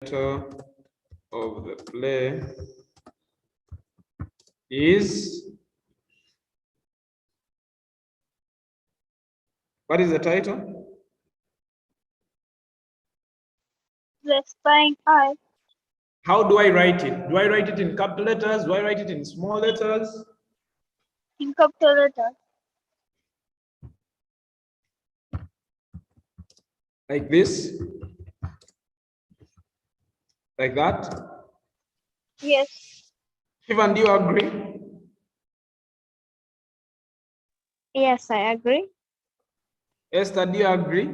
title of the play is, what is the title? The Spying Eye. How do I write it? Do I write it in capital letters? Do I write it in small letters? In capital letters. Like this? Like that? Yes. Shivan, do you agree? Yes, I agree. Esther, do you agree?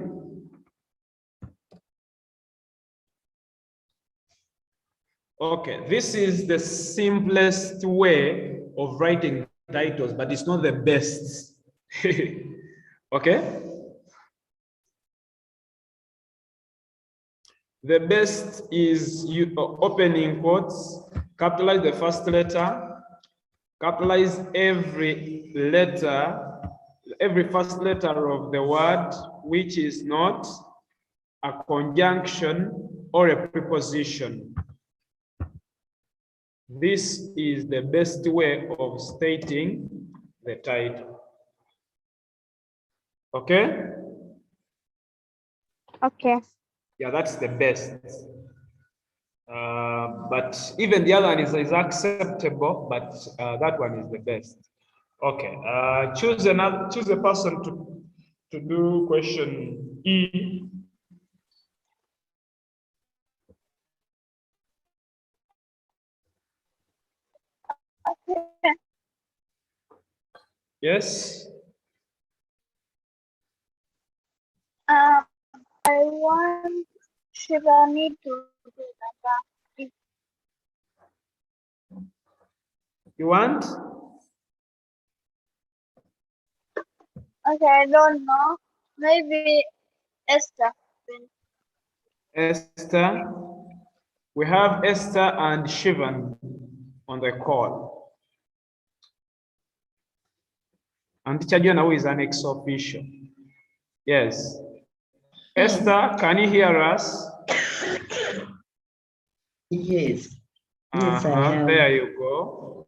Okay, this is the simplest way of writing titles, but it's not the best. Okay? The best is you opening quotes, capitalize the first letter, capitalize every letter, every first letter of the word, which is not a conjunction or a preposition. This is the best way of stating the title. Okay? Okay. Yeah, that's the best. But even the other one is acceptable, but that one is the best. Okay, choose a person to do question E. Okay. Yes. I want Shivani to do that. You want? Okay, I don't know. Maybe Esther. Esther. We have Esther and Shivan on the call. And teacher Jona, who is an ex-official. Yes. Esther, can you hear us? Yes. Yes, I have. There you go.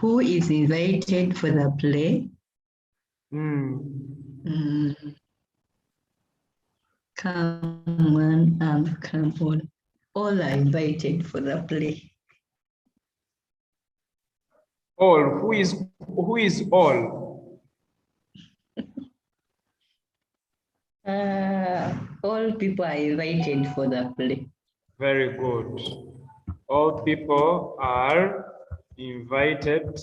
Who is invited for the play? Come on and come on. All are invited for the play. All. Who is all? All people are invited for the play. Very good. All people are invited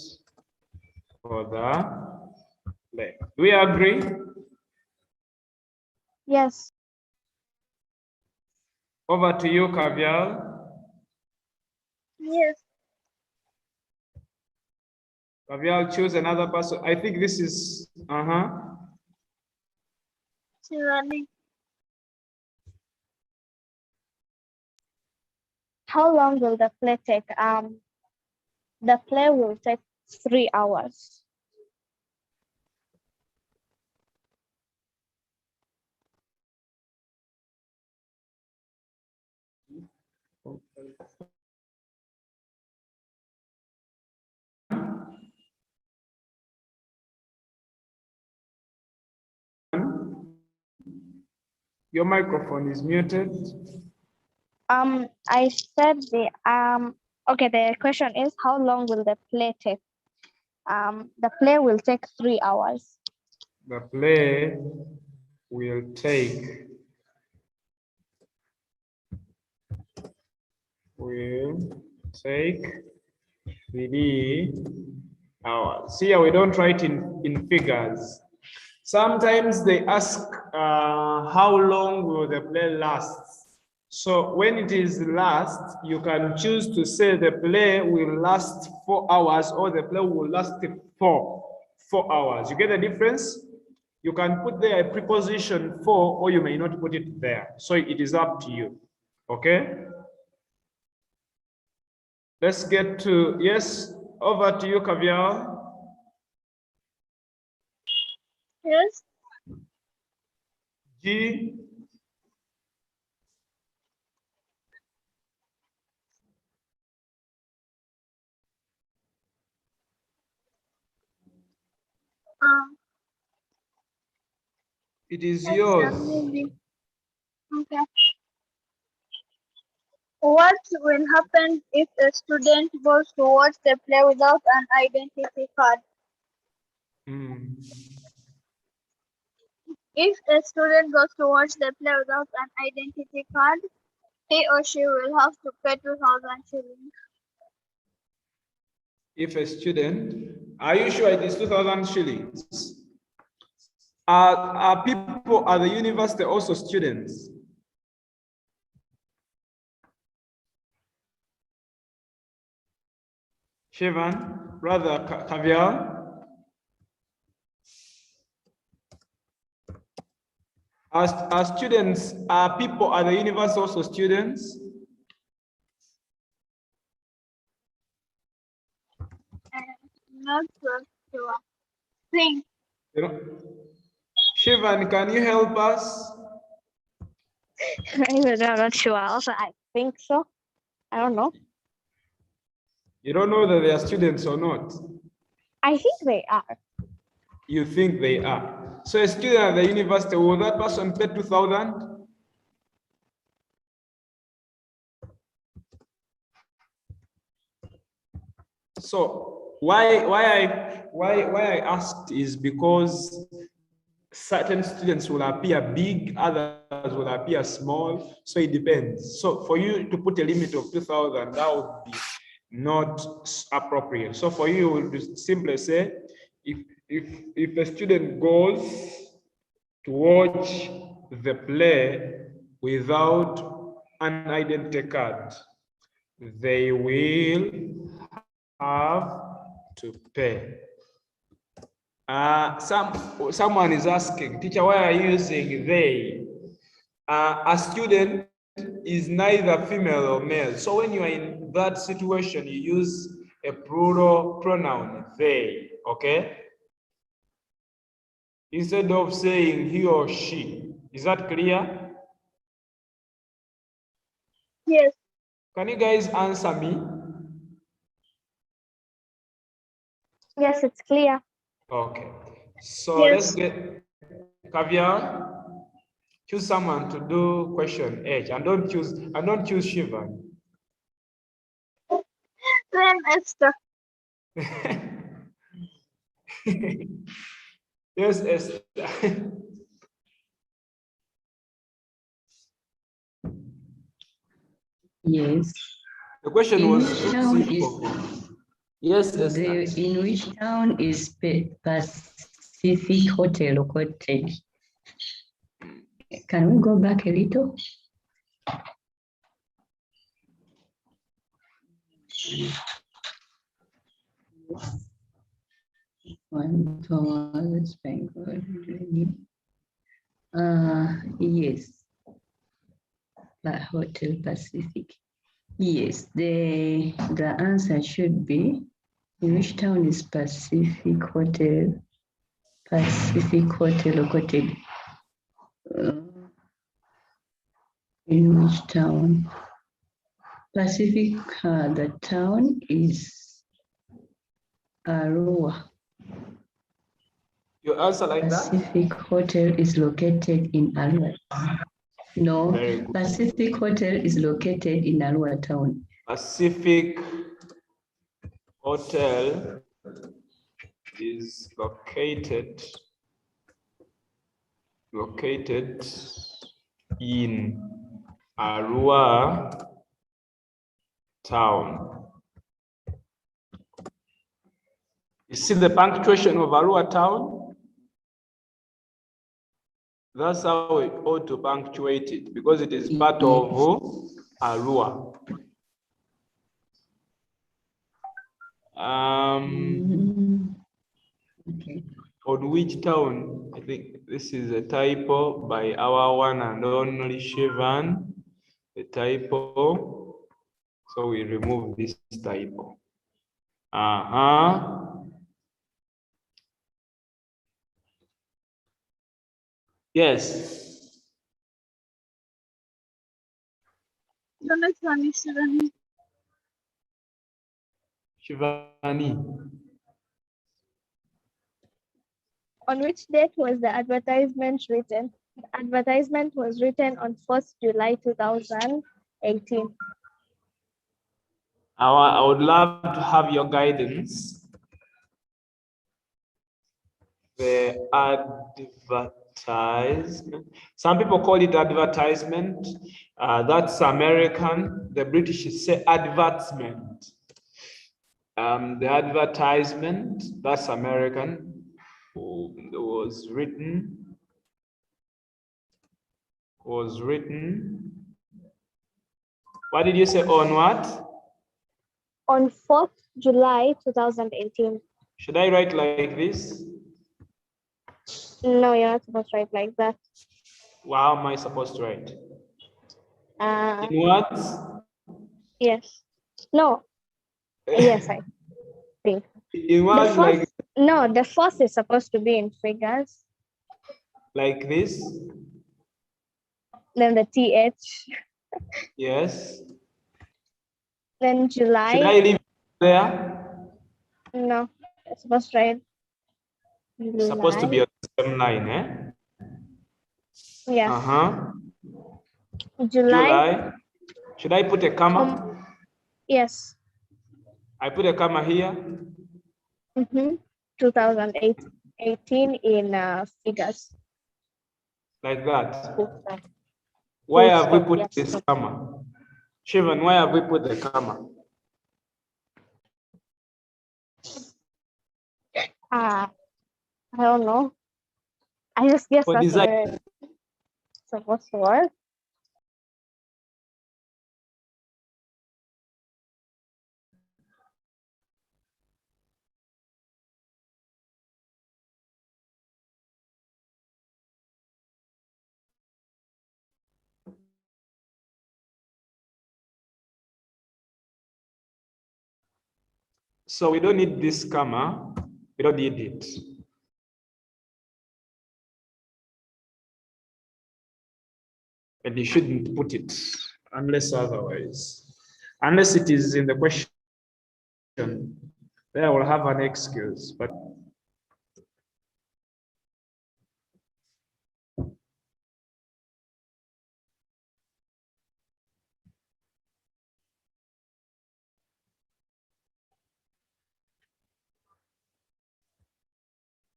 for the play. Do we agree? Yes. Over to you, Kavial. Yes. Kavial, choose another person. I think this is, Shivani. How long will the play take? The play will take 3 hours. Your microphone is muted. I said okay, the question is how long will the play take? The play will take 3 hours. The play will take 3 hours. See, we don't write in figures. Sometimes they ask how long will the play last. So when it is last, you can choose to say the play will last 4 hours or the play will last 4 hours. You get the difference? You can put there a preposition for, or you may not put it there. So it is up to you. Okay? Let's get to, yes, over to you, Kavial. Yes. G. It is yours. Okay. What will happen if a student goes to watch the play without an identity card? If a student goes to watch the play without an identity card, he or she will have to pay 2,000 shillings. If a student, are you sure it is 2,000 shillings? Are people at the university also students? Shivan, brother Kavial. Are students, are people at the university also students? Not so sure. Think. You know, Shivan, can you help us? I'm not sure. Also, I think so. I don't know. You don't know that they are students or not? I think they are. You think they are. So a student at the university, will that person pay 2,000? So why I asked is because certain students will appear big, others will appear small. So it depends. So for you to put a limit of 2,000, that would be not appropriate. So for you, you would simply say, if a student goes to watch the play without an identity card, they will have to pay. Someone is asking, teacher, why are you using they? A student is neither female or male. So when you are in that situation, you use a plural pronoun, they, okay? Instead of saying he or she. Is that clear? Yes. Can you guys answer me? Yes, it's clear. Okay. So Yes. let's get Kavya. Choose someone to do question H, and don't choose Shiva. Then Esther. Yes, Esther. Yes. The question In was which too town simple. Yes, Esther. in which town is Pacific Hotel located? Can we go back a little? One Thomas Bangalore. Yes. The Hotel Pacific. Yes, the answer should be, in which town is Pacific Hotel located? In which town? Pacific, the town is Arua. You answer like Pacific Hotel is located in Arua. No, Very good. Pacific Hotel is located in Arua town. Pacific Hotel is located in Arua town. You see the punctuation of Arua town? That's how we ought to punctuate it, because it is part of Arua. Okay. On which town? I think this is a typo by our one and only Shivan. The typo. So we remove this typo. Yes. The next one is Shivani. Shivani. On which date was the advertisement written? The advertisement was written on 1st July 2018. I would love to have your guidance. The advertisement. Some people call it advertisement. That's American. The British say advertisement. The advertisement, that's American, was written. What did you say, on what? On 4th July 2018. Should I write like this? No, you're not supposed to write like that. How am I supposed to write? In words? Yes. No. Yes, I think. In words like No, the first is supposed to be in figures. Like this? Then the TH. Yes. Then July. Should I leave it there? No, it's supposed to write. It's supposed to be on the same line, eh? Yes. July. Should I put a comma? Yes. I put a comma here. 2018 in figures. Like that. Why have we put this comma? Shivan, why have we put the comma? I don't know. I just guess that's where it's supposed to work. So we don't need this comma. We don't need it. And you shouldn't put it unless otherwise. Unless it is in the question, then I will have an excuse. But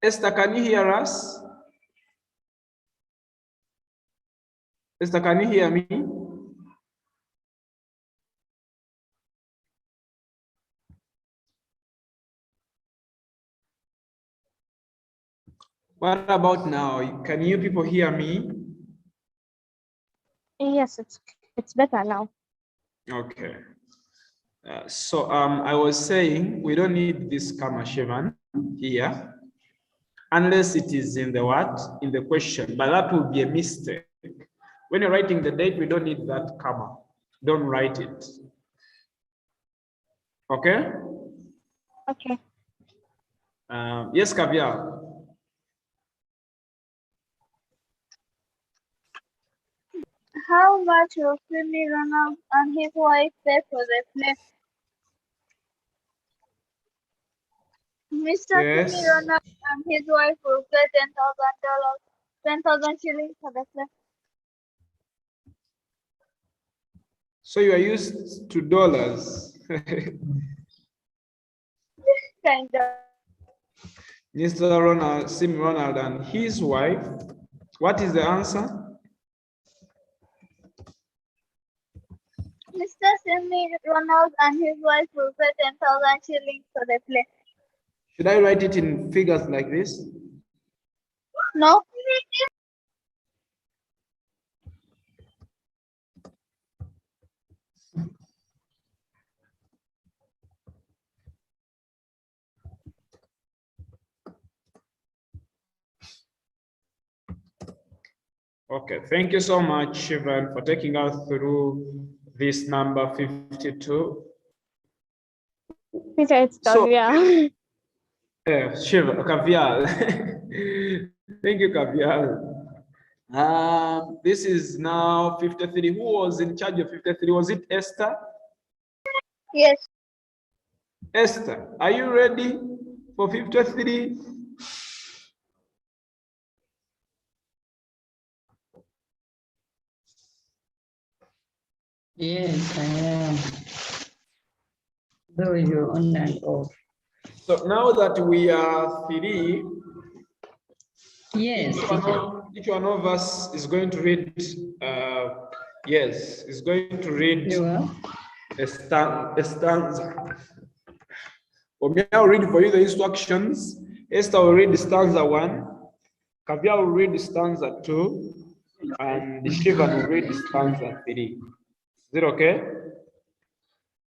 Esther, can you hear us? Esther, can you hear me? What about now? Can you people hear me? Yes, it's better now. Okay. So I was saying we don't need this comma, Shivan, here, unless it is in the what? In the question, but that will be a mistake. When you're writing the date, we don't need that comma. Don't write it. Okay? Okay. Yes, Kavya. How much will Sydney Ronald and his wife pay for the play? Mr. Yes. Sydney Ronald and his wife will pay $10,000, 10,000 shillings for the play. So you are used to dollars. Kind of. Mr. Ronald, Sim Ronald and his wife. What is the answer? Mr. Sydney Ronald and his wife will pay 10,000 shillings for the play. Should I write it in figures like this? No. Okay, thank you so much, Shivan, for taking us through this number 52. Peter, it's Kavya. Shiva, Kavya. Thank you, Kavya. This is now 53. Who was in charge of 53? Was it Esther? Yes. Esther, are you ready for 53? Yes, I am. Though you're on and off. So now that we are 3, Yes, teacher. each one of us is going to read, yes, is going to read You are? a stanza. For me, I'll read for you the instructions. Esther will read stanza 1, Kavya will read stanza 2, and Shivan will read stanza 3. Is it okay?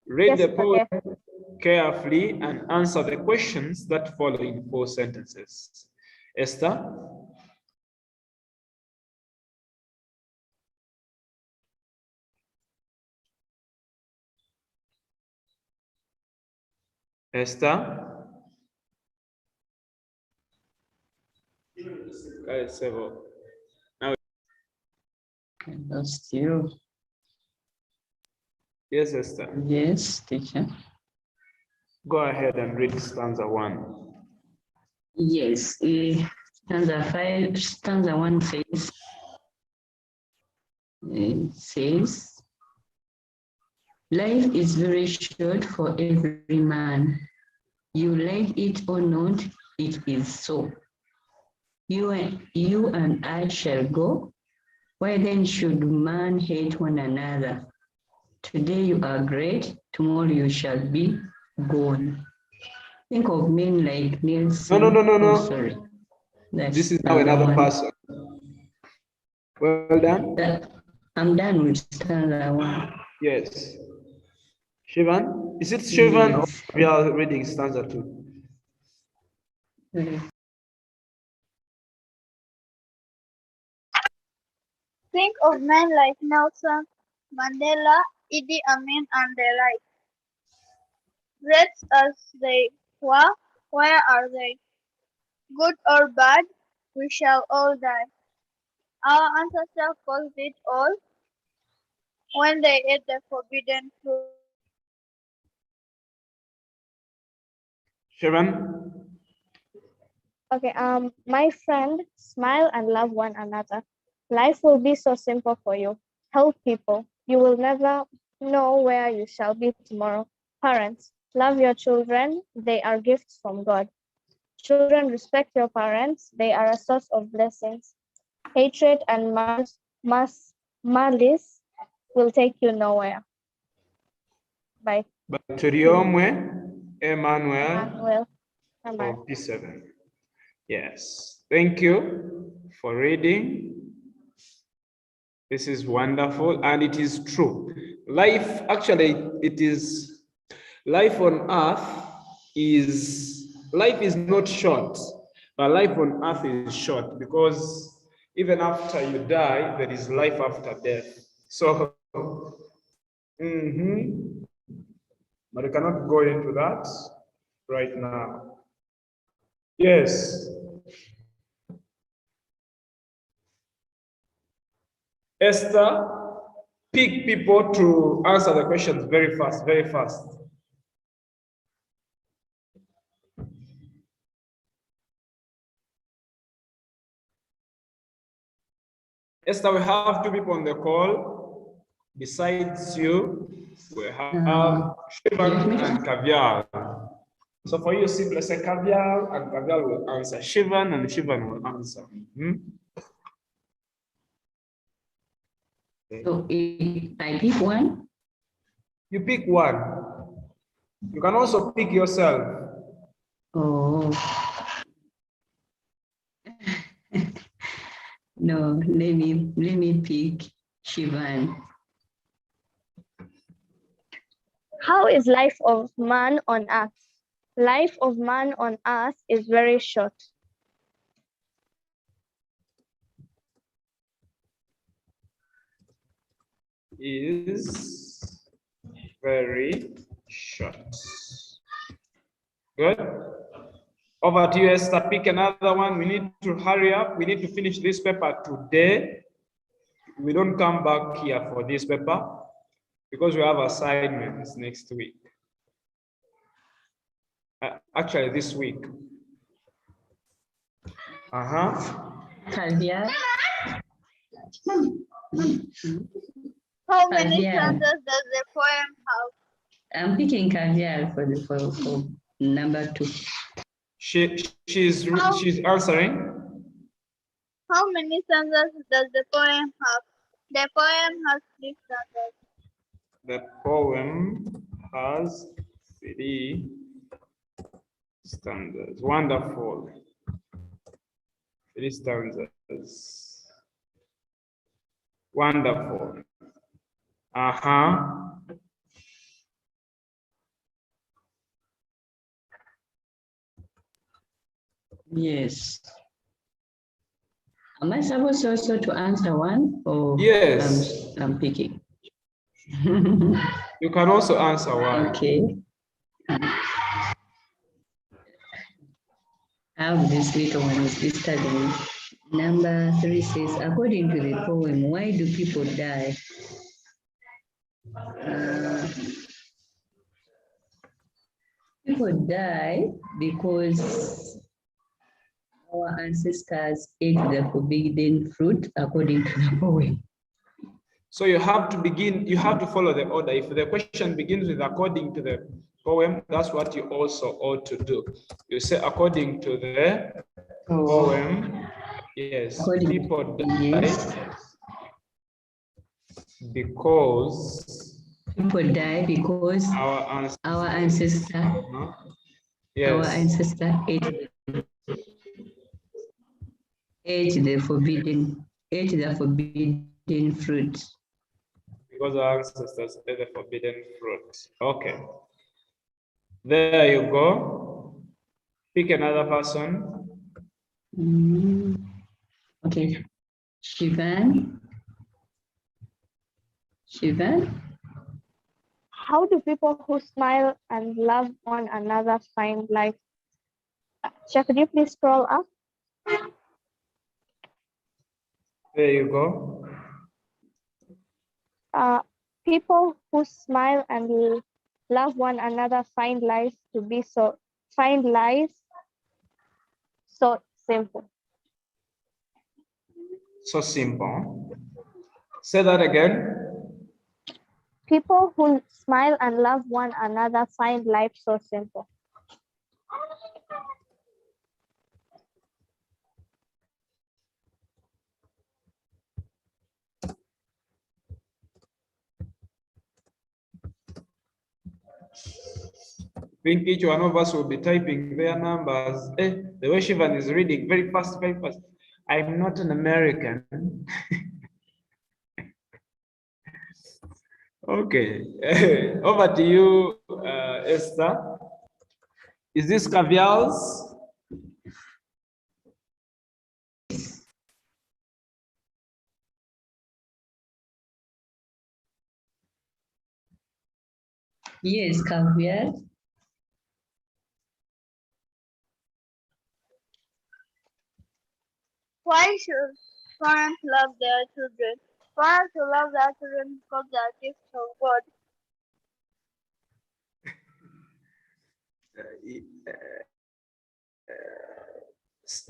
Read Yes, the poem okay. carefully and answer the questions that follow in 4 sentences. Esther? Esther? Now, I lost you. yes, Esther. Yes, teacher. Go ahead and read stanza 1. Yes, stanza 1 says, life is very short for every man. You like it or not, it is so. You and I shall go. Why then should man hate one another? Today you are great, tomorrow you shall be gone. Think of men like Nelson. No. Sorry. This is now another person. Well done. I'm done with stanza 1. Yes. Shivan? Is it Shivan or we are reading stanza 2? Think of men like Nelson Mandela, Idi Amin, and the like. Great as they were, where are they? Good or bad, we shall all die. Our ancestors caused it all when they ate the forbidden fruit. Shivan? Okay, my friend, smile and love one another. Life will be so simple for you. Help people. You will never know where you shall be tomorrow. Parents, love your children. They are gifts from God. Children, respect your parents. They are a source of blessings. Hatred and malice will take you nowhere. Bye. Baturiomwe Emmanuel Emmanuel. of P7. Yes. Thank you for reading. This is wonderful and it is true. Life, actually, it is life on earth life is not short, but life on earth is short because even after you die, there is life after death. So, but I cannot go into that right now. Yes. Esther, pick people to answer the questions very fast, very fast. Esther, we have 2 people on the call. Besides you, we have Shivan and Kavial. So for you, simply say Kavial, and Kavial will answer Shivan, and Shivan will answer. So I pick one? You pick one. You can also pick yourself. Oh. No, let me pick Shivan. How is life of man on earth? Life of man on earth is very short. Is very short. Good. Over to you, Esther. Pick another one. We need to hurry up. We need to finish this paper today. We don't come back here for this paper because we have assignments next week. Actually, this week. Caviar. How many Caviar. stanzas does the poem have? I'm picking caviar for number 2. She's answering. How many stanzas does the poem have? The poem has 3 stanzas. The poem has 3 stanzas. Wonderful. 3 stanzas. Wonderful. Yes. Am I supposed also to answer one, or yes, I'm picking? You can also answer one. Okay. I have this little one is studying. Number 3 says, according to the poem, why do people die? People die because our ancestors ate the forbidden fruit, according to the poem. So you have to follow the order. If the question begins with according to the poem, that's what you also ought to do. You say according to the poem, yes, people die because people die because our ancestor ate the forbidden fruit. Because our ancestors ate the forbidden fruit. Okay. There you go. Pick another person. Okay. Shivan. How do people who smile and love one another find life? Chef, could you please scroll up? There you go. People who smile and love one another find life so simple. So simple. Say that again. People who smile and love one another find life so simple. I think each one of us will be typing their numbers. The way Shivan is reading very fast, very fast. I'm not an American. Okay, over to you, Esther. Is this caviars? Yes, caviar. Why should parents love their children? Parents who love their children because they are gifts of God.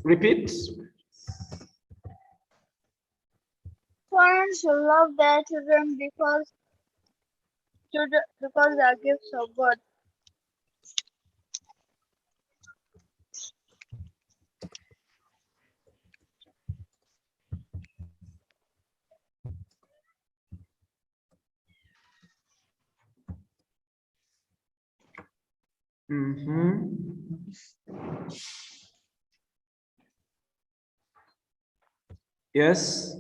Repeat. Parents who love their children because they are gifts of God. Yes.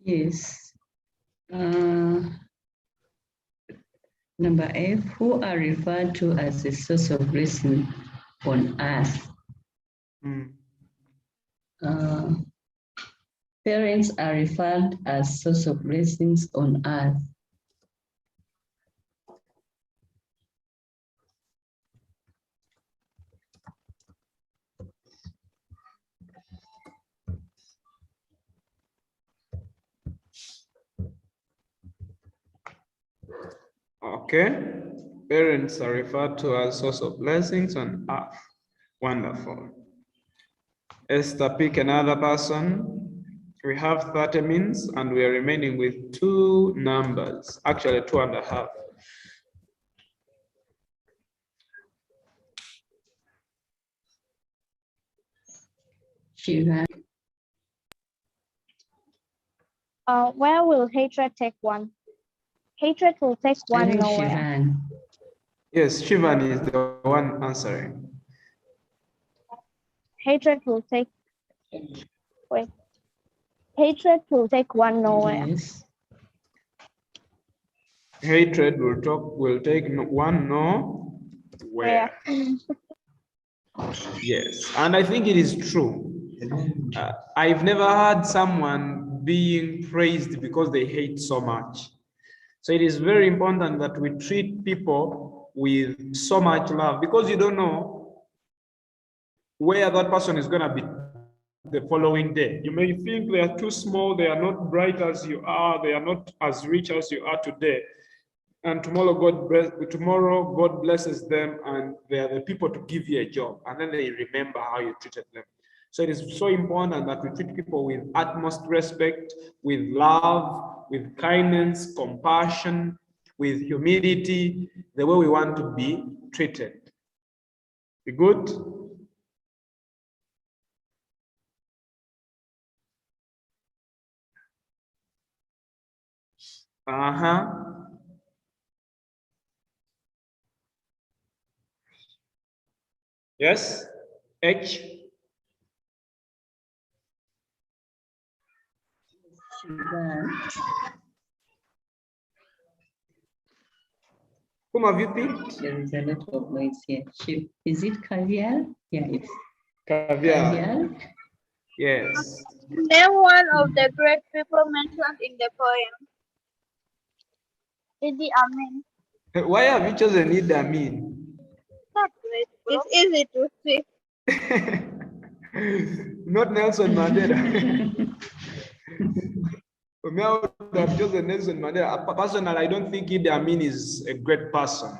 Yes. Number F, who are referred to as a source of blessing on earth. Parents are referred as source of blessings on earth. Okay. Parents are referred to as source of blessings on earth. Wonderful. Esther, pick another person. We have 30 minutes and we are remaining with 2 numbers, actually 2.5. Shiva. Where will hatred take one? Hatred will take I one think nowhere. Shivan. Yes, Shivan is the one answering. Hatred will take, wait. Hatred will take one nowhere. Yes. Hatred will take one nowhere. Yes, and I think it is true. I've never heard someone being praised because they hate so much. So it is very important that we treat people with so much love, because you don't know where that person is going to be the following day. You may think they are too small, they are not bright as you are, they are not as rich as you are today. And tomorrow God blesses them and they are the people to give you a job, and then they remember how you treated them. So it is so important that we treat people with utmost respect, with love, with kindness, compassion, with humility, the way we want to be treated. Be good? Yes? H? Shivan. Whom have you picked? There is a lot of noise here. Is it caviar? Yeah, it's Caviar. caviar. Yes. Name one of the great people mentioned in the poem. Idi Amin. Why have you chosen Idi Amin? Not great. It's easy to see. Not Nelson Mandela. For me, I would have chosen Nelson Mandela. Personally, I don't think Idi Amin is a great person,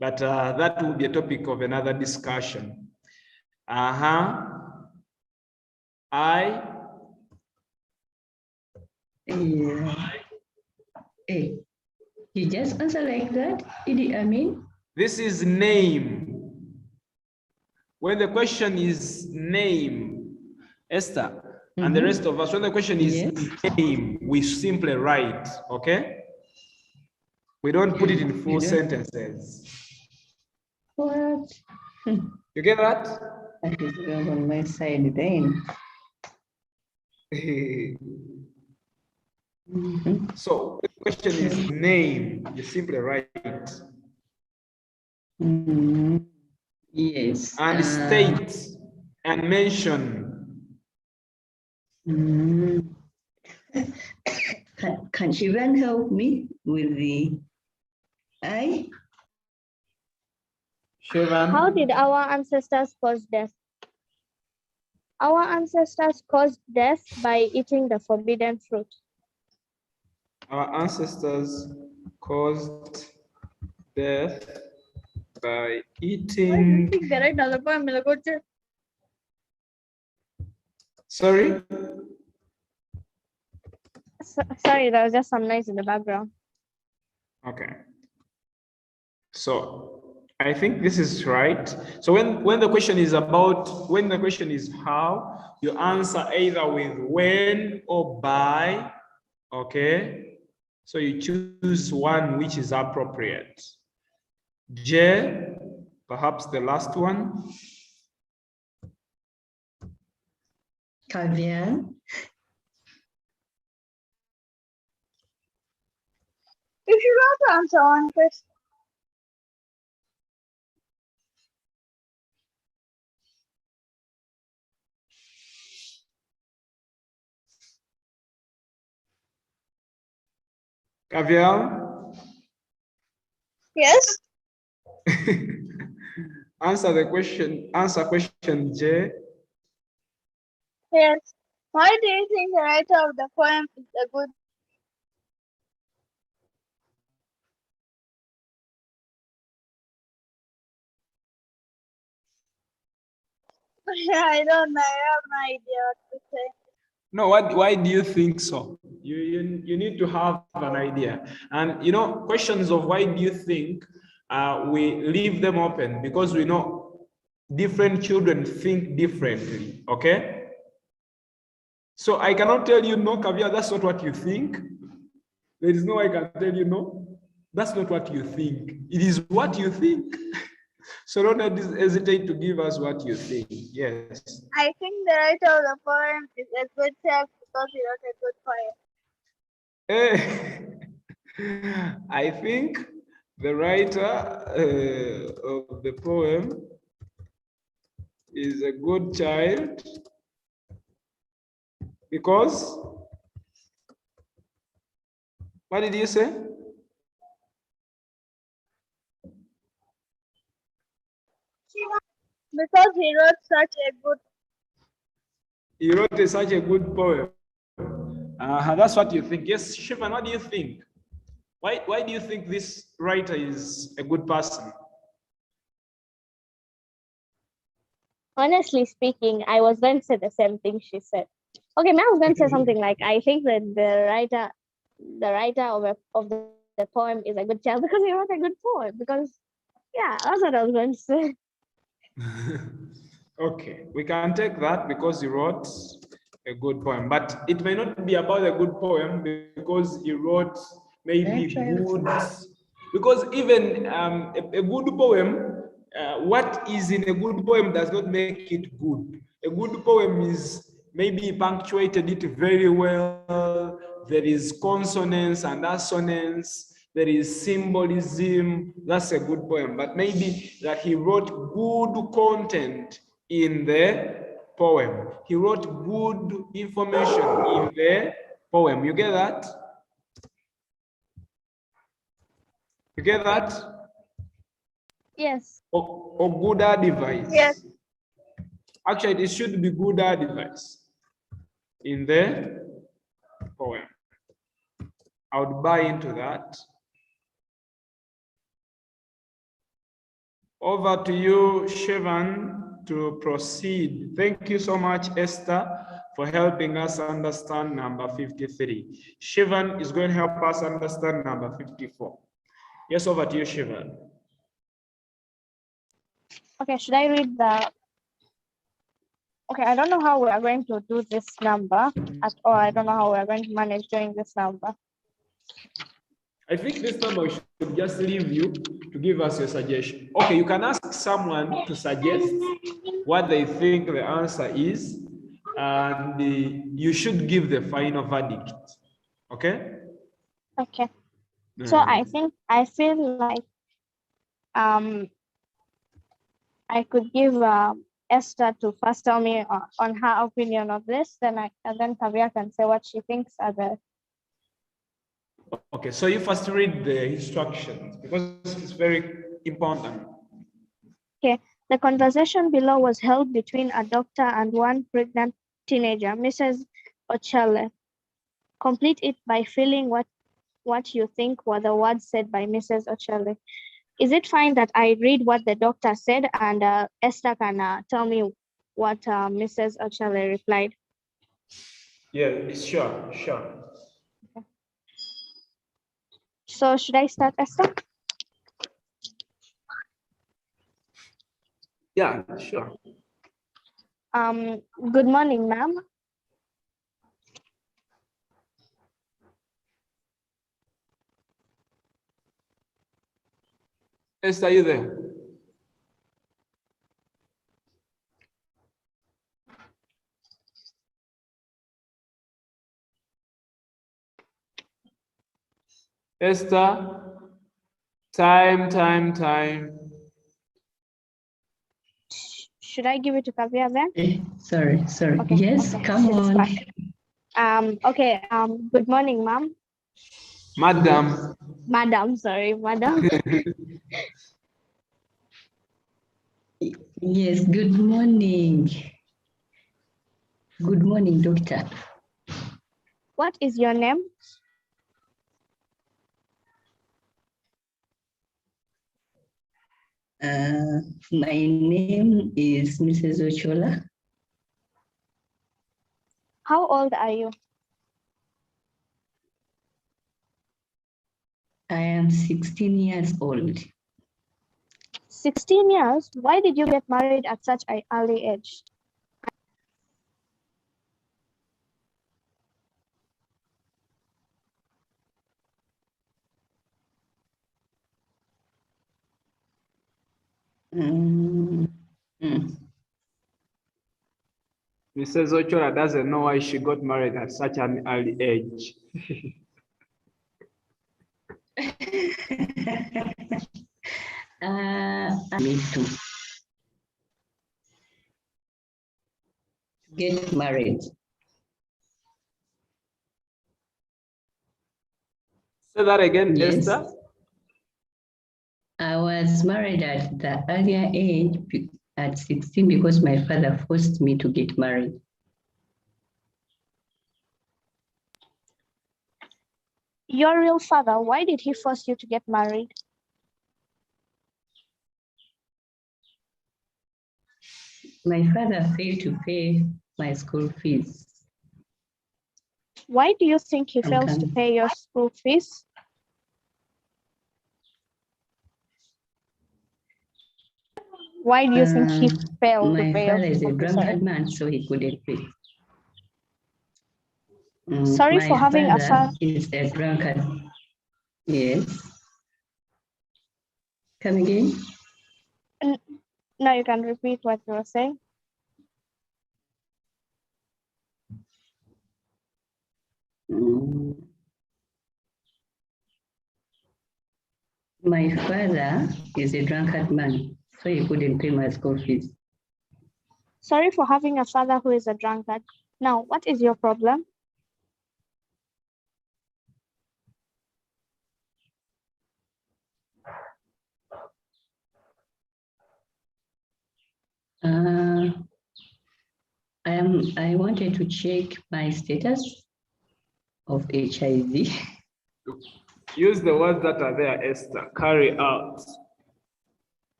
but that will be a topic of another discussion. Yeah. Hey, you just answer like that? Idi Amin? This is name. When the question is name, Esther, and the rest of us, when the question is name, we simply write, okay? We don't put it in full sentences. What? You get that? That is wrong on my side then. So the question is name, you simply write. Yes. And state and mention. Can Shivan help me with the I? Shivan? How did our ancestors cause death? Our ancestors caused death by eating the forbidden fruit. Our ancestors caused death by eating. Sorry? Sorry, there was just some noise in the background. Okay. So I think this is right. So when the question is how, you answer either with when or by, okay? So you choose one which is appropriate. J, perhaps the last one. Caviar. You should also answer one question. Caviar? Yes? Answer question J. Yes. Why do you think the writer of the poem is a good I don't know. I have no idea what to say. No, why do you think so? You need to have an idea. And you know, questions of why do you think, we leave them open because we know different children think differently, okay? So I cannot tell you, no, Kavya, that's not what you think. There is no way I can tell you, no, that's not what you think. It is what you think. So don't hesitate to give us what you think. Yes. I think the writer of the poem is a good child because he wrote a good poem. I think the writer of the poem is a good child because, what did you say? Because he wrote such a good. He wrote such a good poem. That's what you think. Yes, Shivan, what do you think? Why do you think this writer is a good person? Honestly speaking, I was going to say the same thing she said. Okay, I was going to say something like, I think that the writer of the poem is a good child because he wrote a good poem. Because yeah, that's what I was going to say. Okay, we can take that because he wrote a good poem, but it may not be about a good poem because he wrote maybe good, because even a good poem, what is in a good poem does not make it good. A good poem is maybe punctuated it very well. There is consonance and assonance. There is symbolism. That's a good poem. But maybe that he wrote good content in the poem. He wrote good information in the poem. You get that? You get that? Yes. Or good advice. Yes. Actually, it should be good advice in the poem. I would buy into that. Over to you, Shivan, to proceed. Thank you so much, Esther, for helping us understand number 53. Shivan is going to help us understand number 54. Yes, over to you, Shivan. Okay, should I read the... Okay, I don't know how we are going to do this number at all. I don't know how we are going to manage doing this number. I think this number we should just leave you to give us your suggestion. Okay, you can ask someone to suggest what they think the answer is, and you should give the final verdict. Okay? Okay. So I feel like I could give Esther to first tell me on her opinion of this, and then Kavya can say what she thinks are the... Okay, so you first read the instructions because it's very important. Okay, the conversation below was held between a doctor and one pregnant teenager, Mrs. Ochele. Complete it by filling what you think were the words said by Mrs. Ochele. Is it fine that I read what the doctor said and Esther can tell me what Mrs. Ochele replied? Yeah, sure. Okay. So should I start, Esther? Yeah, sure. Good morning, ma'am. Esther, are you there? Esther, time. Should I give it to Kavya then? Sorry. Okay, Yes, okay, come she's on. back. Okay, good morning, ma'am. Madam. Madam, sorry, madam. Yes, good morning. Good morning, doctor. What is your name? My name is Mrs. Ochola. How old are you? I am 16 years old. 16 years? Why did you get married at such an early age? Mm, Mrs. Ochola doesn't know why she got married at such an early age. Me too. Get married. Say that again, Yes. Esther. I was married at the earlier age at 16 because my father forced me to get married. Your real father, why did he force you to get married? My father failed to pay my school fees. Why do you think he I'm failed to coming. pay your school fees? Why do you think he failed to My pay your father is a school fees? drunkard man, so he couldn't pay. Sorry My for having a father son. is a drunkard. Yes. Come again? Now you can repeat what you were saying. Mm. My father is a drunkard man, so he couldn't pay my school fees. Sorry for having a father who is a drunkard. Now, what is your problem? I wanted to check my status of HIV. Use the words that are there, Esther. Carry out.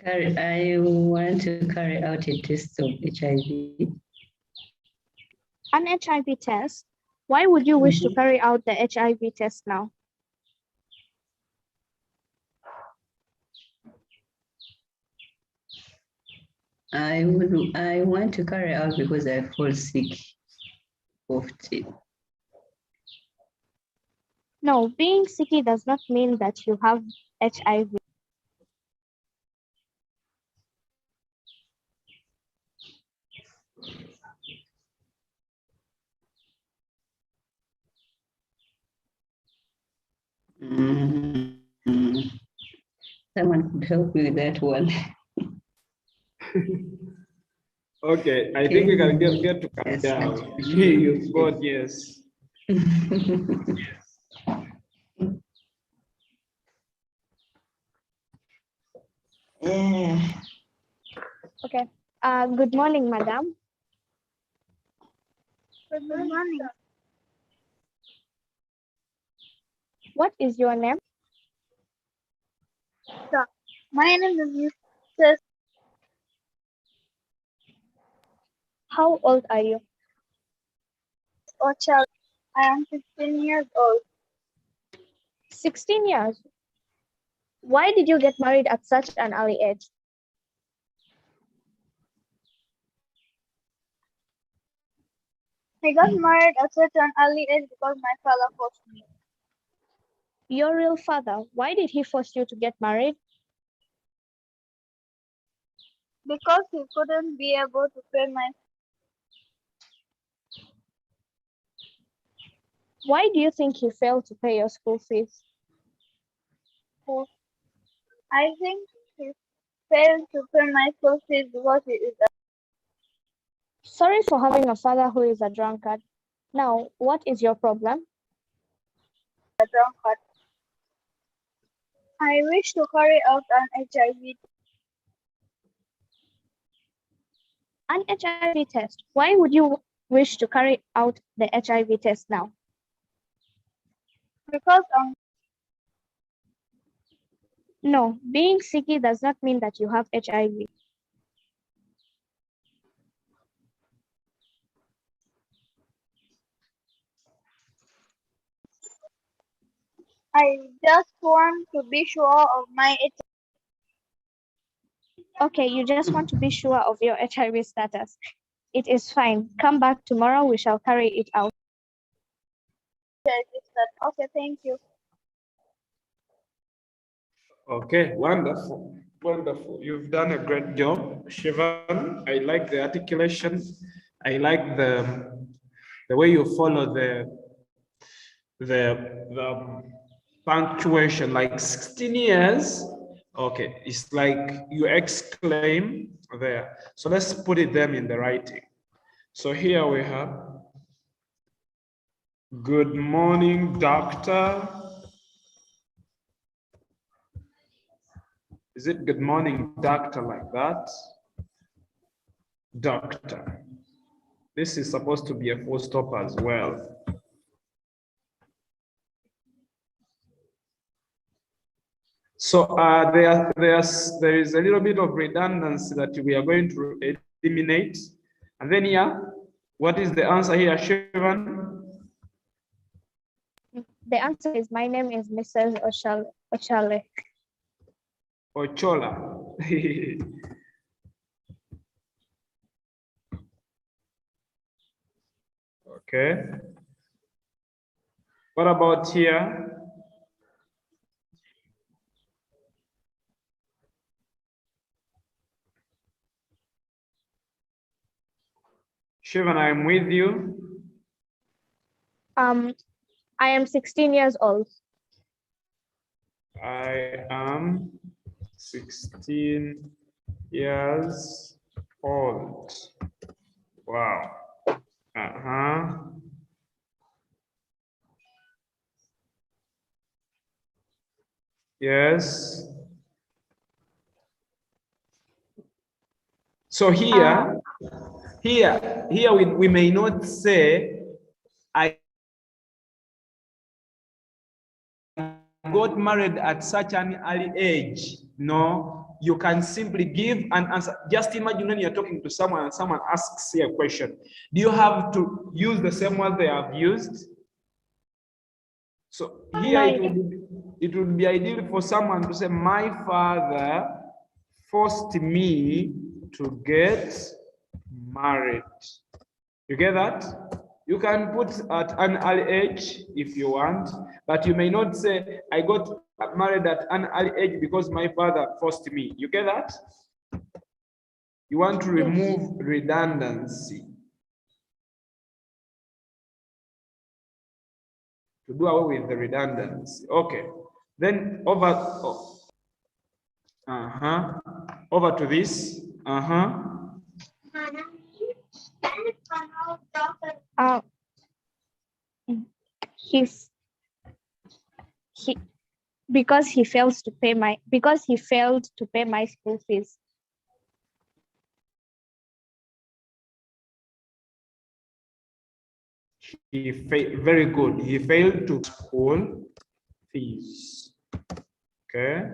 I want to carry out a test of HIV. An HIV test? Why would you wish to Mhm. carry out the HIV test now? I want to carry out because I fall sick often. No, being sicky does not mean that you have HIV. Someone could help me with that one. Okay, I think we can get to calm Yes, down. that's- You've got yes. Yeah. Okay. Good morning, madam. Good morning. What is your name? My name is Mrs. How old are you? Ochola. I am 15 years old 16 years. Why did you get married at such an early age? I got married at such an early age because my father forced me. Your real father, why did he force you to get married? Because he couldn't be able to pay my. Why do you think he failed to pay your school fees? School. I think he failed to pay my school fees because he is Sorry for having a father who is a drunkard. Now, what is your problem? a drunkard. I wish to carry out an HIV. An HIV test. Why would you wish to carry out the HIV test now? Because No, being sicky does not mean that you have HIV. I just want to be sure of my Okay, you just want to be sure of your HIV status. It is fine. Come back tomorrow. We shall carry it out. HIV status. Okay, thank you. Okay, wonderful, wonderful. You've done a great job, Shivan. I like the articulation. I like the way you follow the punctuation, like 16 years. Okay, it's like you exclaim there. So let's put it them in the writing. So here we have, good morning, doctor. Is it good morning, doctor, like that? Doctor. This is supposed to be a full stop as well. So there is a little bit of redundancy that we are going to eliminate. And then here, what is the answer here, Shivan? The answer is, my name is Mrs. Ochale. Ochola. Okay. What about here? Shivan, I'm with you. I am 16 years old. I am 16 years old. Wow. Uh-huh. Yes. So here we may not say I got married at such an early age. No, you can simply give an answer. Just imagine when you're talking to someone and someone asks you a question. Do you have to use the same word they have used? So here it would be ideal for someone to say, my father forced me to get married. You get that? You can put at an early age if you want, but you may not say, I got married at an early age because my father forced me. You get that? You want to remove redundancy. To do away with the redundancy. Okay. Then over to this. Because he failed to pay my school fees. Very good. He failed to school fees. Okay.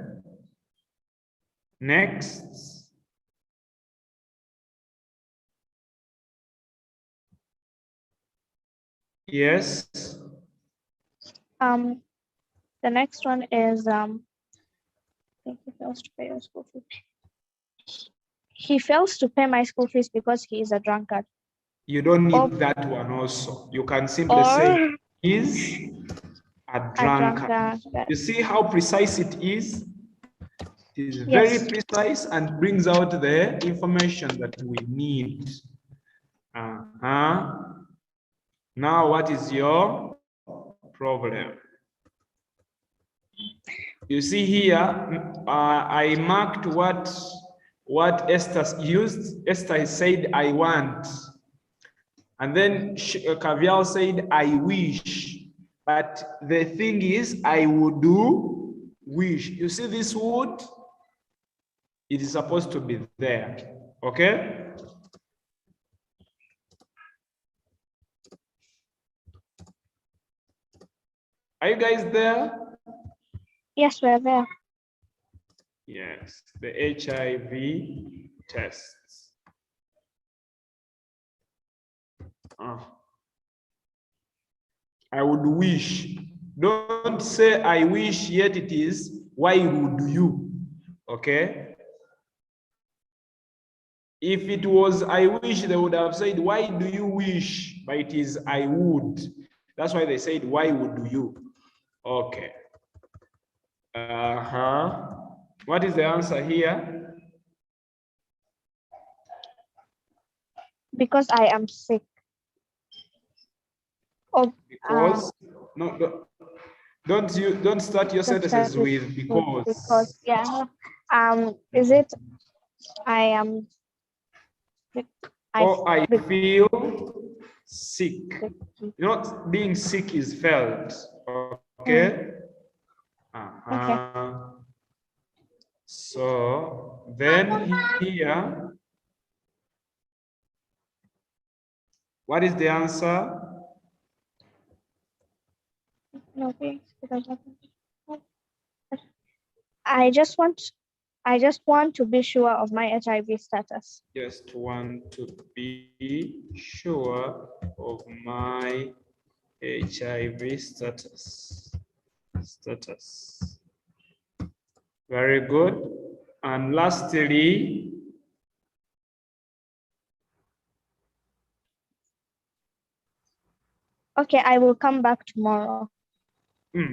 Next. Yes. The next one is he fails to pay your school fees. He fails to pay my school fees because he is a drunkard. You don't need that one also. You can simply say is a drunkard. You see how precise it is? It is very precise and brings out the information that we need. Now, what is your problem? You see here, I marked what Esther used. Esther said, I want. And then Kavial said, I wish. But the thing is, I would do wish. You see this would? It is supposed to be there. Okay? Are you guys there? Yes, we're there. Yes, the HIV tests. I would wish. Don't say I wish, yet it is. Why would you? Okay. If it was I wish, they would have said, why do you wish? But it is I would. That's why they said, why would you? Okay. What is the answer here? Because I am sick. Oh, Because no, don't start your sentences with because. Because, yeah. Is it I am I feel sick. You know, being sick is felt. Okay. Okay. So then here, what is the answer? No, I just want to be sure of my HIV status. Just want to be sure of my HIV status. Very good. And lastly, okay, I will come back tomorrow.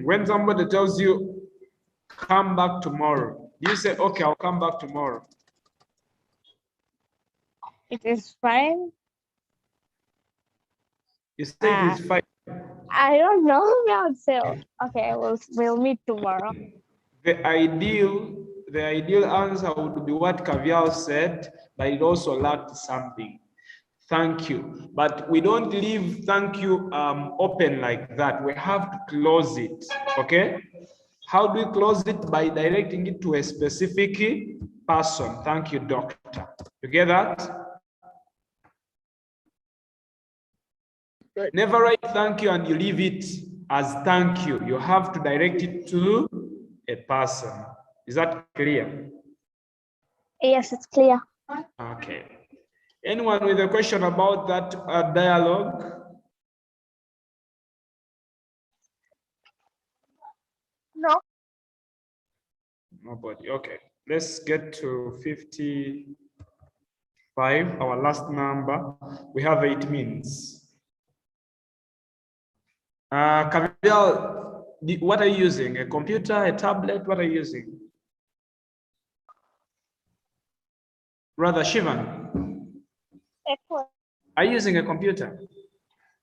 when somebody tells you, come back tomorrow, you say, okay, I'll come back tomorrow. It is fine. You say it's fine. I don't know. I would say, okay, we'll meet tomorrow. The ideal answer would be what Kavial said, but it also lacked something. Thank you. But we don't leave thank you open like that. We have to close it. Okay? How do we close it? By directing it to a specific person. Thank you, doctor. You get that? Never write thank you and you leave it as thank you. You have to direct it to a person. Is that clear? Yes, it's clear. Okay. Anyone with a question about that dialogue? No. Nobody. Okay. Let's get to 55, our last number. We have 8 minutes. Kavial, what are you using? A computer, a tablet? What are you using? Brother Shivan, are you using a computer?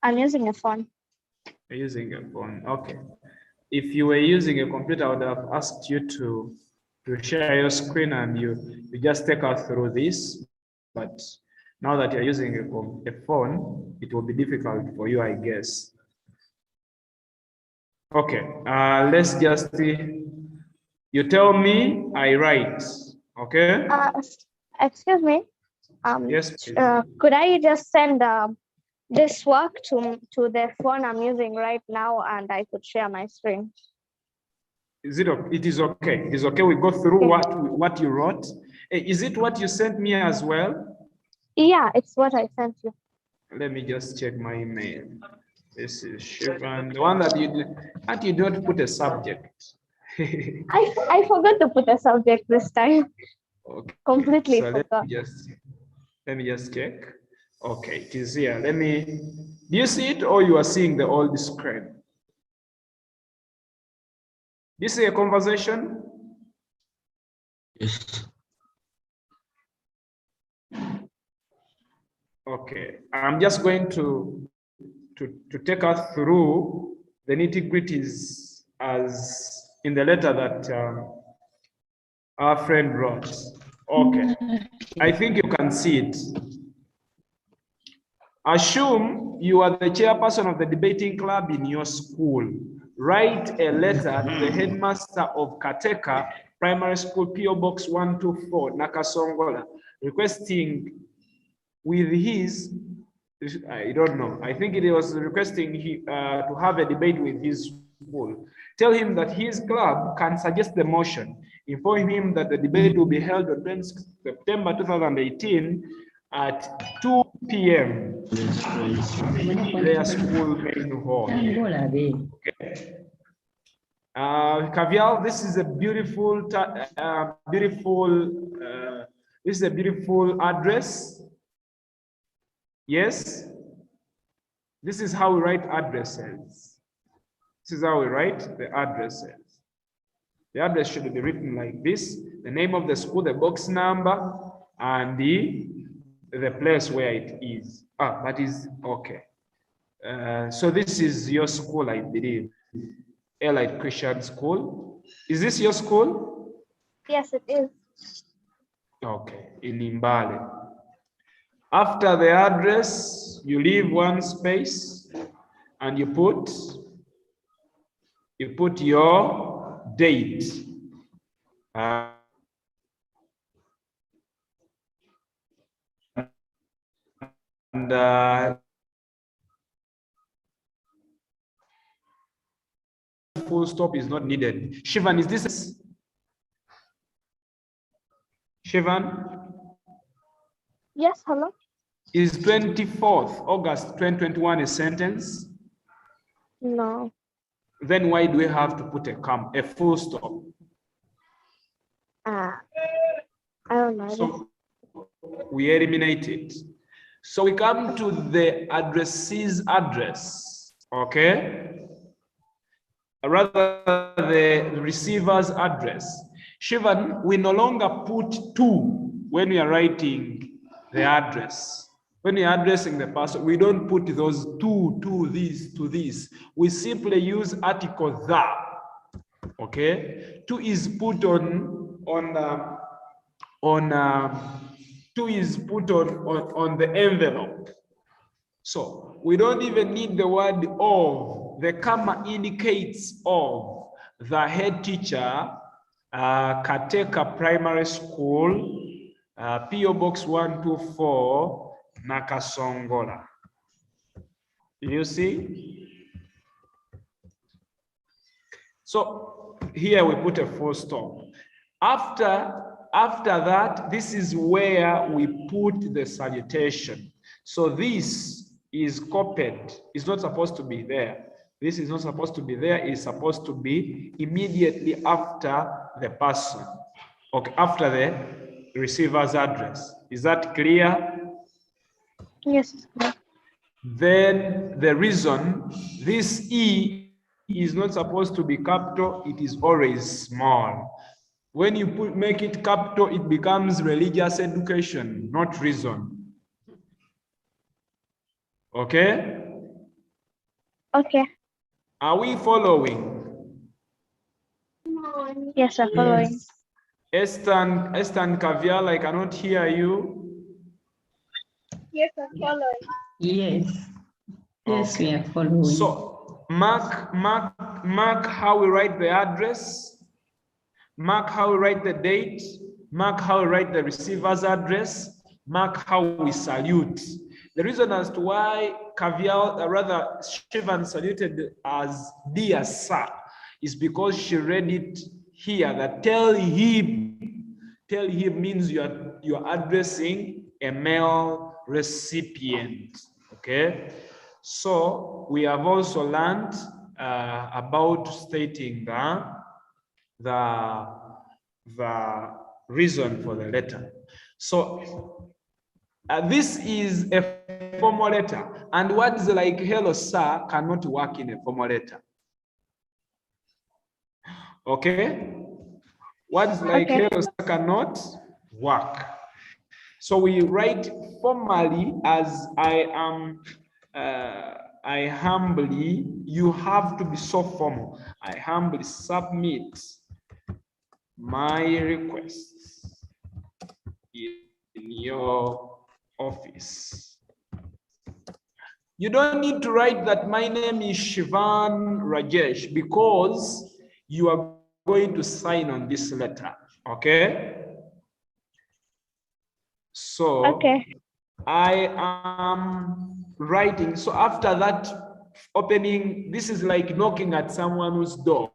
I'm using a phone. You're using a phone. Okay. If you were using a computer, I would have asked you to share your screen and you just take us through this. But now that you're using a phone, it will be difficult for you, I guess. Okay, let's just see. You tell me, I write. Okay. Excuse me. Yes, please. Could I just send this work to the phone I'm using right now, and I could share my screen? Is it? It is okay. It is okay. We go through what you wrote. Is it what you sent me as well? Yeah, it's what I sent you. Let me just check my email. This is Shivan, the one that you don't put a subject. I forgot to put a subject this time. Okay. Completely So forgot. let me just check. Okay, it is here. Do you see it or you are seeing the old screen? Do you see a conversation? Yes. Okay, I'm just going to take us through the nitty-gritties as in the letter that our friend wrote. Okay, I think you can see it. Assume you are the chairperson of the debating club in your school. Write a letter to the headmaster of Kateka Primary School, PO Box 124, Nakasongola, requesting with his, I don't know, I think it was requesting to have a debate with his school. Tell him that his club can suggest the motion Inform him that the debate will be held on 20 September 2018 at 2 p.m. their school main hall. Cavial, this is a beautiful, this is a beautiful address. Yes, this is how we write addresses. This is how we write the addresses. The address should be written like this: the name of the school, the box number, and the place where it is. That is okay. So this is your school, I believe. Elite Christian School. Is this your school? Yes, it is. Okay, in Imbale. After the address, you leave one space and you put your date. Full stop is not needed. Shivan, is this? Shivan? Yes, hello? Is 24th August 2021 a sentence? No. Then why do we have to put a full stop? I don't know. So we eliminate it. So we come to the addressee's address, okay? Rather the receiver's address. Shivan, we no longer put 2 when we are writing the address. When we are addressing the person, we don't put those to this. We simply use article the. Okay, 2 is put on 2 is put on the envelope. So we don't even need the word of. The comma indicates of the head teacher, Kateka Primary School, PO Box 124, Nakasongola. You see? So here we put a full stop. After that, this is where we put the salutation. So this is copied. It's not supposed to be there. This is not supposed to be there. It's supposed to be immediately after the person. Okay, after the receiver's address. Is that clear? Yes, it's clear. Then the reason, this E is not supposed to be capital, it is always small. When you make it capital, it becomes religious education, not reason. Okay? Okay. Are we following? Yes, I'm following. Estan Cavial, I cannot hear you. Yes, I'm following. Yes. Yes, Okay. we are following. So mark how we write the address, mark how we write the date, mark how we write the receiver's address, mark how we salute. The reason as to why Cavial, rather Shivan saluted as dear sir, is because she read it here that tell him means you're addressing a male recipient. Okay, so we have also learned about stating the reason for the letter. So this is a formal letter, and words like hello sir cannot work in a formal letter. Okay, words like hello sir cannot work. So we write formally as I am. I humbly, you have to be so formal. I humbly submit my requests in your office. You don't need to write that my name is Shivan Rajesh because you are going to sign on this letter. Okay? So okay. I am writing. So after that opening, this is like knocking at someone's door.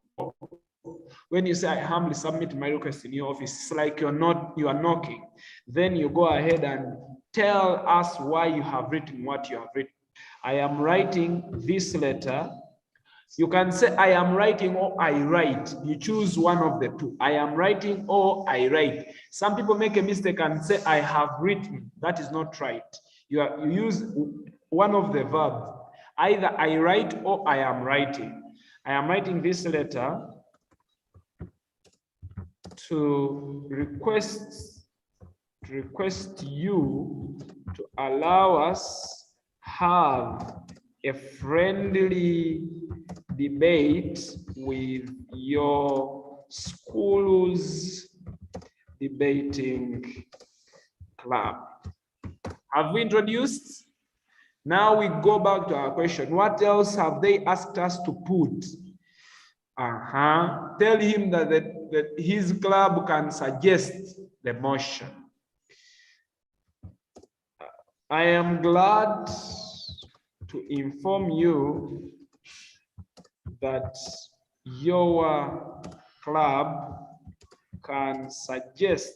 when you say, I humbly submit my request in your office, it's like you are knocking. Then you go ahead and tell us why you have written what you have written. I am writing this letter. You can say I am writing or I write. You choose one of the two. I am writing or I write. Some people make a mistake and say I have written. That is not right. You use one of the verbs. Either I write or I am writing. I am writing this letter to request you to allow us have a friendly debate with your school's debating club. Have we introduced? Now we go back to our question. What else have they asked us to put? Tell him that his club can suggest the motion. I am glad to inform you that your club can suggest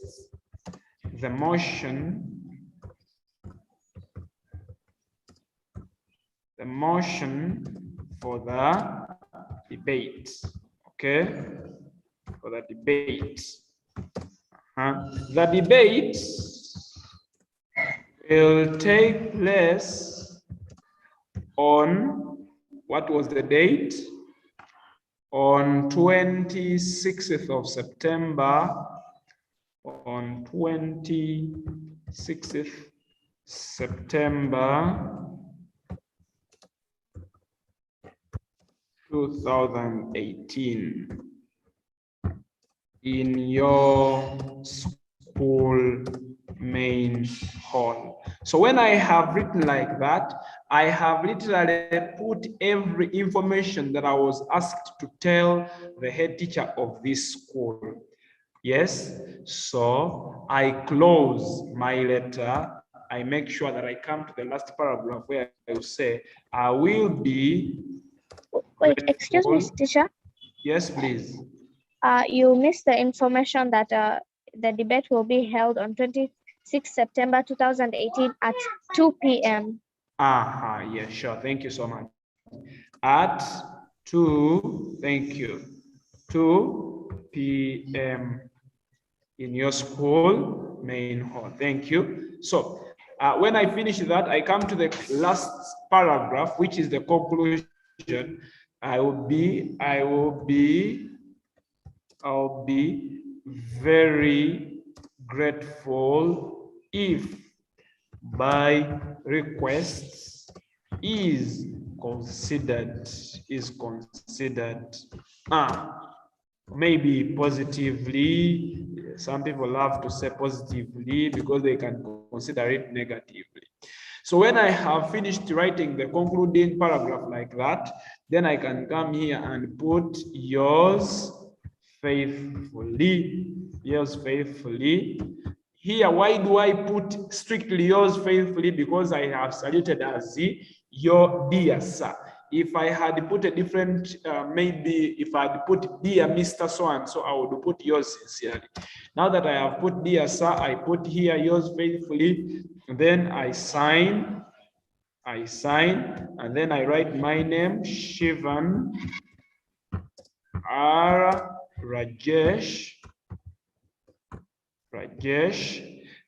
the motion for the debate, okay? For the debate. The debate will take place on, what was the date? On 26th of September, on 26th September 2018 in your school main hall. So when I have written like that, I have literally put every information that I was asked to tell the head teacher of this school. Yes, so I close my letter. I make sure that I come to the last paragraph where I will say, I will be. Wait, excuse me, teacher. Yes, please. You missed the information that the debate will be held on 26 September 2018 at 2 p.m. Yeah, sure. Thank you so much. At 2, thank you. 2 p.m. in your school main hall. Thank you. So when I finish that, I come to the last paragraph, which is the conclusion. I'll be very grateful if my request is considered maybe positively. Some people love to say positively because they can consider it negatively. So when I have finished writing the concluding paragraph like that, then I can come here and put yours faithfully. Yours faithfully. Here, why do I put strictly yours faithfully? Because I have saluted as your dear sir. If I had put a different, maybe if I had put dear Mr. So-and-so, I would put yours sincerely. Now that I have put dear sir, I put here yours faithfully. Then I sign, and then I write my name, Shivan R. Rajesh,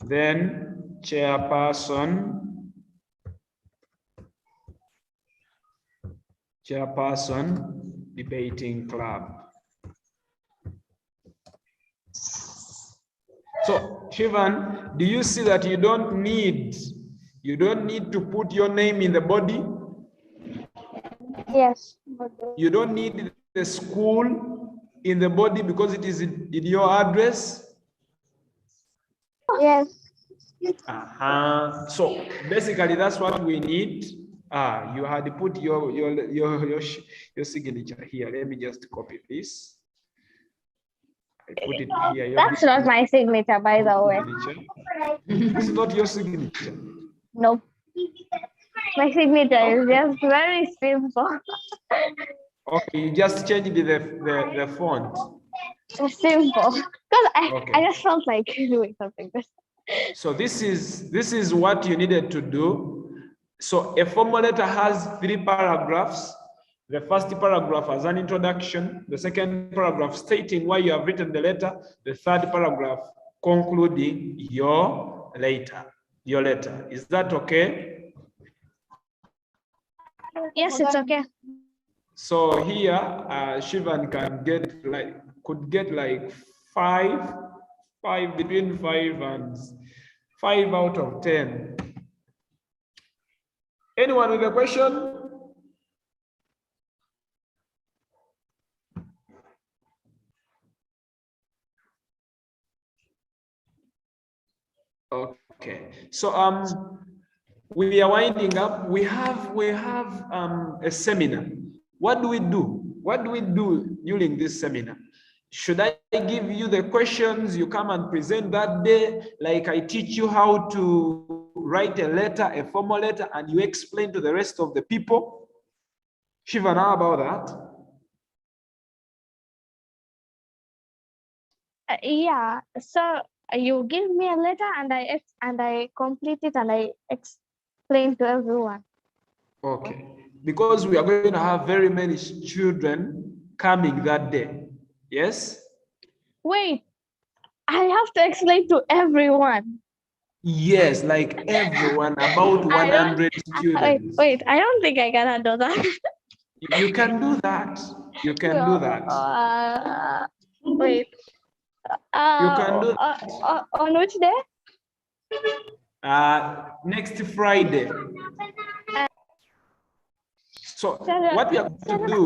then chairperson debating club. So Shivan, do you see that you don't need to put your name in the body? Yes. You don't need the school in the body because it is in your address? Yes. So basically that's what we need. You had to put your signature here. Let me just copy this. I put it here. That's not my signature, by the way. It's not your signature. No. My signature is just very simple. Okay, you just changed the font. Simple. Because I Okay. just felt like doing something. So this is what you needed to do. So a formal letter has 3 paragraphs. The first paragraph as an introduction, the second paragraph stating why you have written the letter, the third paragraph concluding your letter. Is that okay? Yes, it's okay. So here, Shivan could get like 5 between 5 and 5 out of 10. Anyone with a question? Okay, so we are winding up. We have a seminar. What do we do? What do we do during this seminar? Should I give you the questions, you come and present that day, like I teach you how to write a letter, a formal letter, and you explain to the rest of the people? Shivan, how about that? Yeah. So you give me a letter and I complete it and I explain to everyone. Okay, because we are going to have very many children coming that day. Yes? Wait, I have to explain to everyone. Yes, like everyone, about 100 students. Wait, I don't think I can handle that. You can do that. You can do that. Wait. You can do On which day? next Friday. So what we are going to do,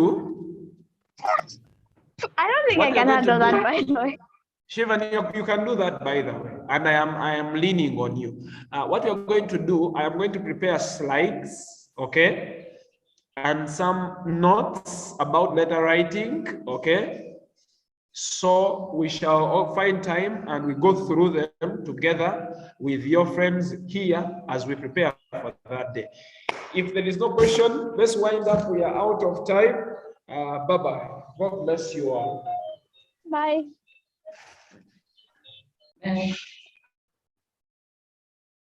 I don't think what I we are can going to handle that, do- by the way. Shivan, you can do that, by the way, and I am leaning on you. What you're going to do, I am going to prepare slides, okay, and some notes about letter writing, okay. So we shall all find time and we go through them together with your friends here as we prepare for that day. If there is no question, let's wind up. We are out of time. Bye-bye. God bless you all. Bye. Bye.